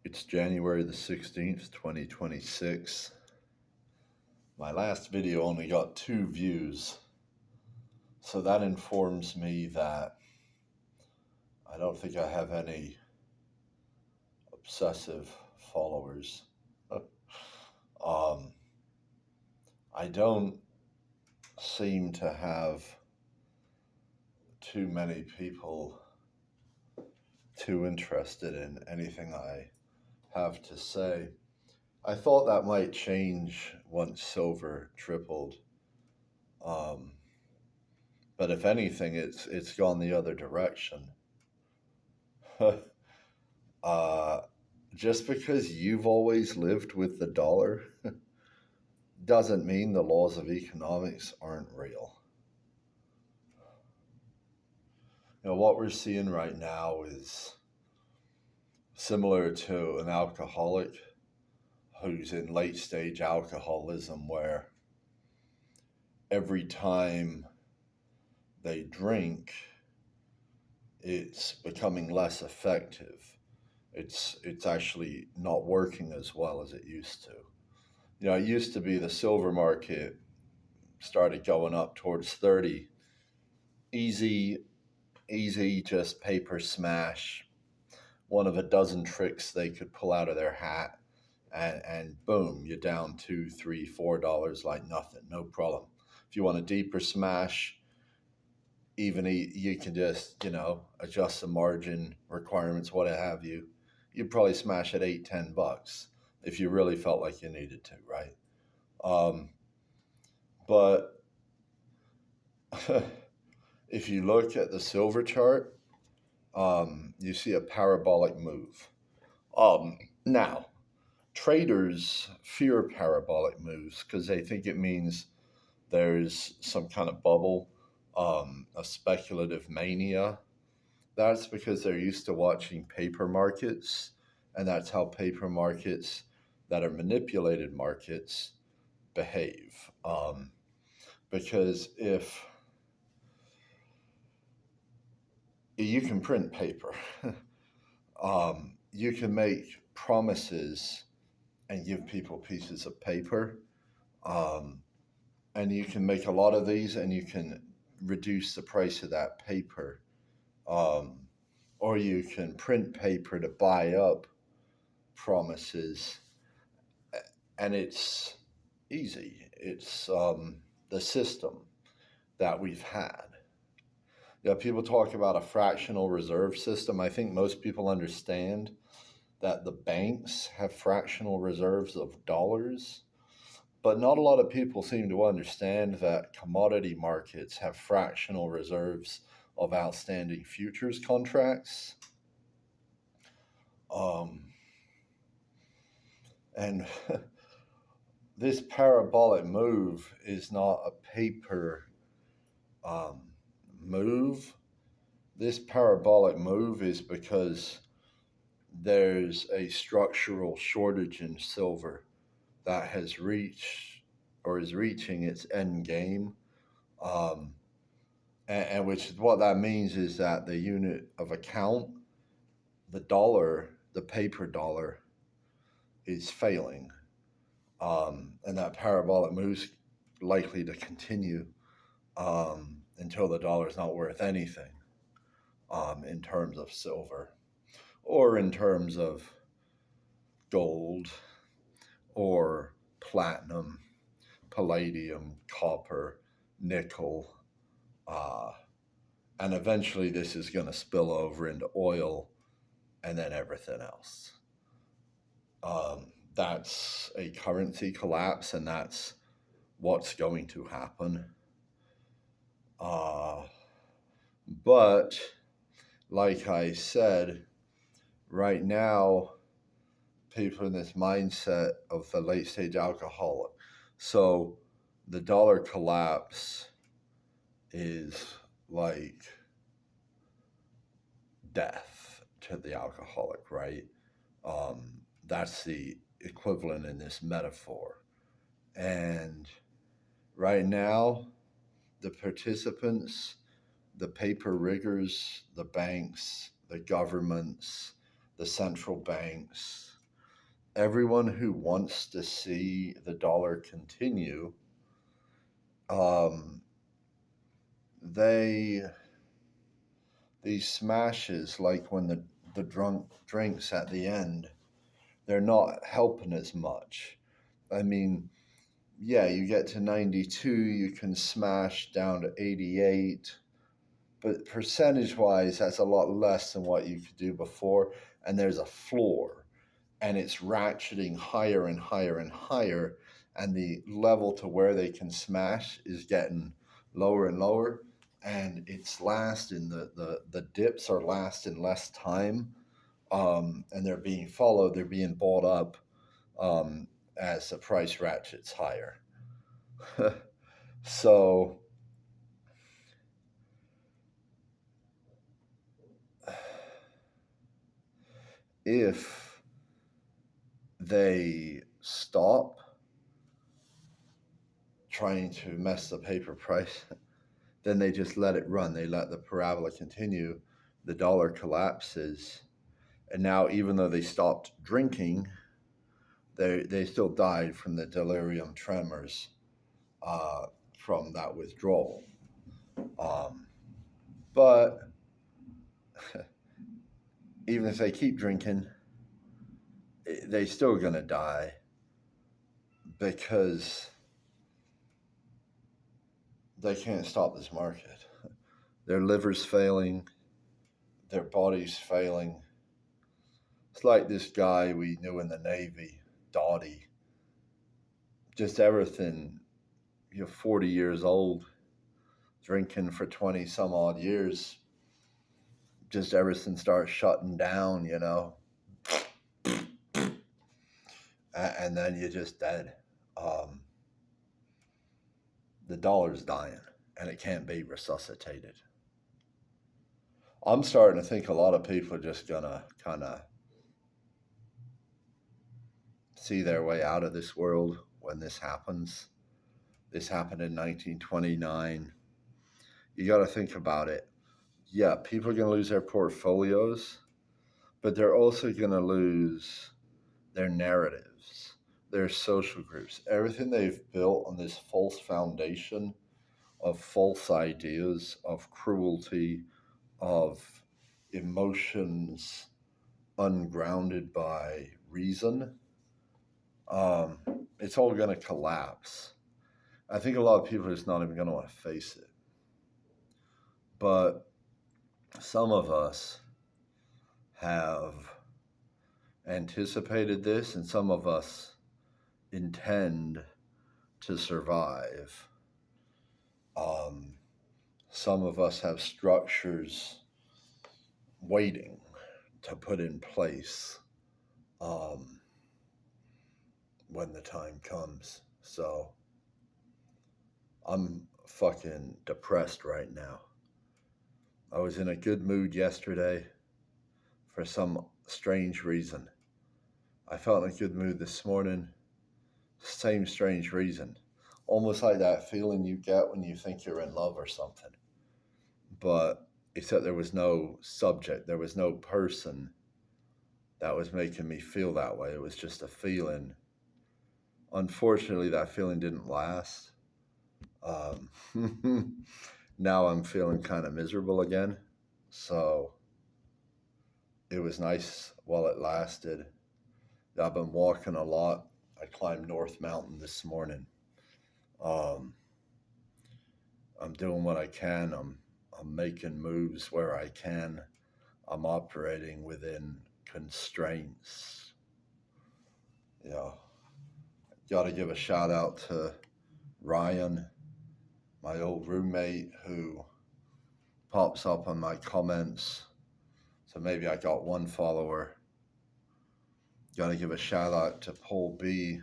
It's January the 16th, 2026. My last video only got 2 views, so that informs me that I don't think I have any obsessive followers. um, I don't seem to have too many people too interested in anything I have to say. I thought that might change once silver tripled. Um, but if anything, it's gone the other direction. uh, just because you've always lived with the dollar doesn't mean the laws of economics aren't real. What we're seeing right now is similar to an alcoholic who's in late stage alcoholism, where every time they drink, it's becoming less effective. It's actually not working as well as it used to. It used to be the silver market started going up towards 30. Easy, just paper smash. One of a dozen tricks they could pull out of their hat, and boom, you're down $2, $3, $4 like nothing, no problem. If you want a deeper smash, even you can just adjust the margin requirements, what have you. You'd probably smash at $8, $10 if you really felt like you needed to, right? But if you look at the silver chart, you see a parabolic move. Now, traders fear parabolic moves because they think it means there's some kind of bubble, a speculative mania. That's because they're used to watching paper markets, and that's how paper markets that are manipulated markets behave. Because if you can print paper, you can make promises and give people pieces of paper, and you can make a lot of these, and you can reduce the price of that paper. Or you can print paper to buy up promises, and it's easy. It's the system that we've had. People talk about a fractional reserve system. I think most people understand that the banks have fractional reserves of dollars, but not a lot of people seem to understand that commodity markets have fractional reserves of outstanding futures contracts. And this parabolic move is not a paper move. This parabolic move is because there's a structural shortage in silver that has reached or is reaching its end game. And which what that means is that the unit of account, the dollar, the paper dollar, is failing. And that parabolic move's likely to continue until the dollar is not worth anything in terms of silver or in terms of gold or platinum, palladium, copper, nickel, and eventually this is going to spill over into oil and then everything else. That's a currency collapse, and that's what's going to happen. But like I said, right now, people in this mindset of the late stage alcoholic. So the dollar collapse is like death to the alcoholic, right? That's the equivalent in this metaphor. And right now, the participants, the paper riggers, the banks, the governments, the central banks, everyone who wants to see the dollar continue, um, they these smashes, like when the drunk drinks at the end, they're not helping as much. I mean, yeah, you get to 92, you can smash down to 88, but percentage wise, that's a lot less than what you could do before. And there's a floor, and it's ratcheting higher and higher and higher. And the level to where they can smash is getting lower and lower. And it's lasting, the dips are lasting less time. And they're being followed, they're being bought up um, as the price ratchets higher. So if they stop trying to mess the paper price, then they just let it run. They let the parabola continue. The dollar collapses. And now, even though they stopped drinking, they still died from the delirium tremors from that withdrawal. Um, but even if they keep drinking, they still gonna die because they can't stop this market. Their liver's failing, their body's failing. It's like this guy we knew in the Navy, Dottie. Just everything, 40 years old, drinking for 20 some odd years. Just everything starts shutting down, and then you're just dead. The dollar's dying, and it can't be resuscitated. I'm starting to think a lot of people are just gonna kind of see their way out of this world when this happens. This happened in 1929. You got to think about it. Yeah, people are going to lose their portfolios, but they're also going to lose their narratives, their social groups, everything they've built on this false foundation of false ideas, of cruelty, of emotions ungrounded by reason. It's all going to collapse. I think a lot of people are just not even going to want to face it. But some of us have anticipated this, and some of us intend to survive. Some of us have structures waiting to put in place when the time comes. So I'm fucking depressed right now. I was in a good mood yesterday for some strange reason. I felt in a good mood this morning. Same strange reason. Almost like that feeling you get when you think you're in love or something. But except there was no subject, there was no person that was making me feel that way. It was just a feeling. Unfortunately, that feeling didn't last. Now I'm feeling kind of miserable again. So it was nice while it lasted. I've been walking a lot. I climbed North Mountain this morning. I'm doing what I can. I'm making moves where I can. I'm operating within constraints. Got to give a shout out to Ryan, my old roommate, who pops up on my comments. So maybe I got one follower. Got to give a shout out to Paul B,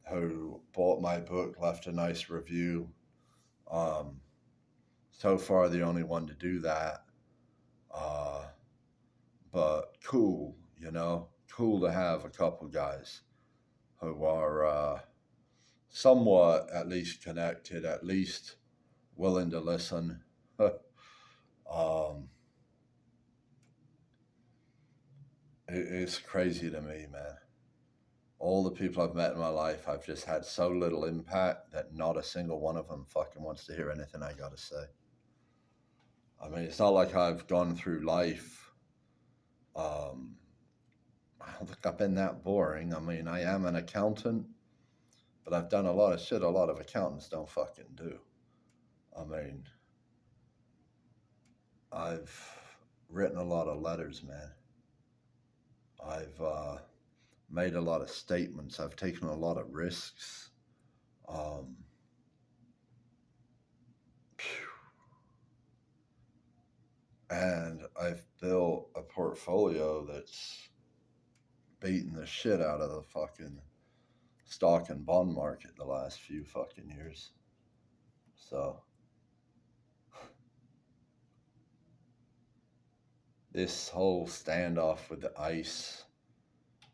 who bought my book, left a nice review. So far, the only one to do that. But cool, cool to have a couple guys who are somewhat at least connected, at least willing to listen. It's crazy to me, man. all the people I've met in my life, I've just had so little impact that not a single one of them fucking wants to hear anything I gotta say. I mean, it's not like I've gone through life. I don't think I've been that boring. I mean, I am an accountant, but I've done a lot of shit a lot of accountants don't fucking do. I mean, I've written a lot of letters, man. I've made a lot of statements. I've taken a lot of risks. Um, and I've built a portfolio that's beaten the shit out of the fucking stock and bond market the last few fucking years. So this whole standoff with the ICE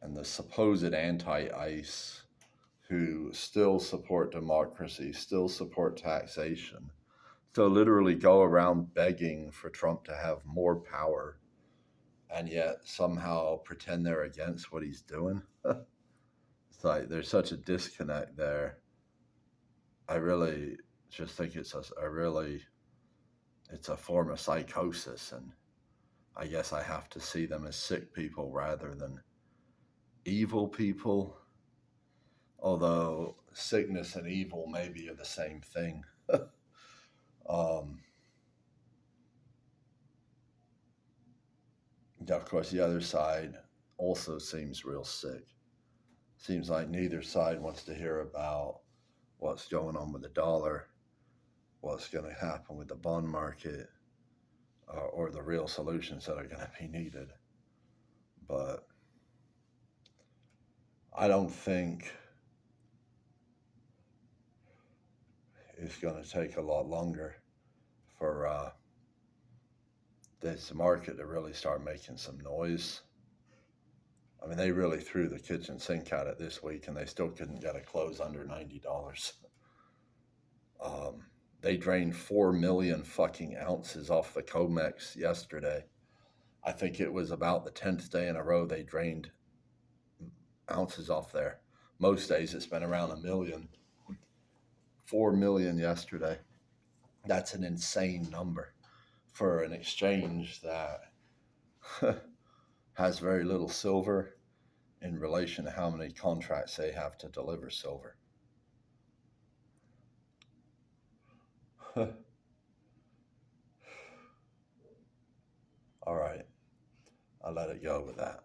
and the supposed anti-ICE who still support democracy, still support taxation, so literally go around begging for Trump to have more power and yet somehow pretend they're against what he's doing. It's like there's such a disconnect there. I really just think it's a form of psychosis, and I guess I have to see them as sick people rather than evil people. Although sickness and evil maybe are the same thing. Of course, the other side also seems real sick. Seems like neither side wants to hear about what's going on with the dollar, what's going to happen with the bond market, or the real solutions that are going to be needed. But I don't think it's going to take a lot longer for this market to really start making some noise. I mean, they really threw the kitchen sink at it this week, and they still couldn't get a close under $90. They drained 4 million fucking ounces off the COMEX yesterday. I think it was about the 10th day in a row they drained ounces off there. Most days it's been around 1 million. 4 million yesterday. That's an insane number for an exchange that has very little silver in relation to how many contracts they have to deliver silver. All right, I'll let it go with that.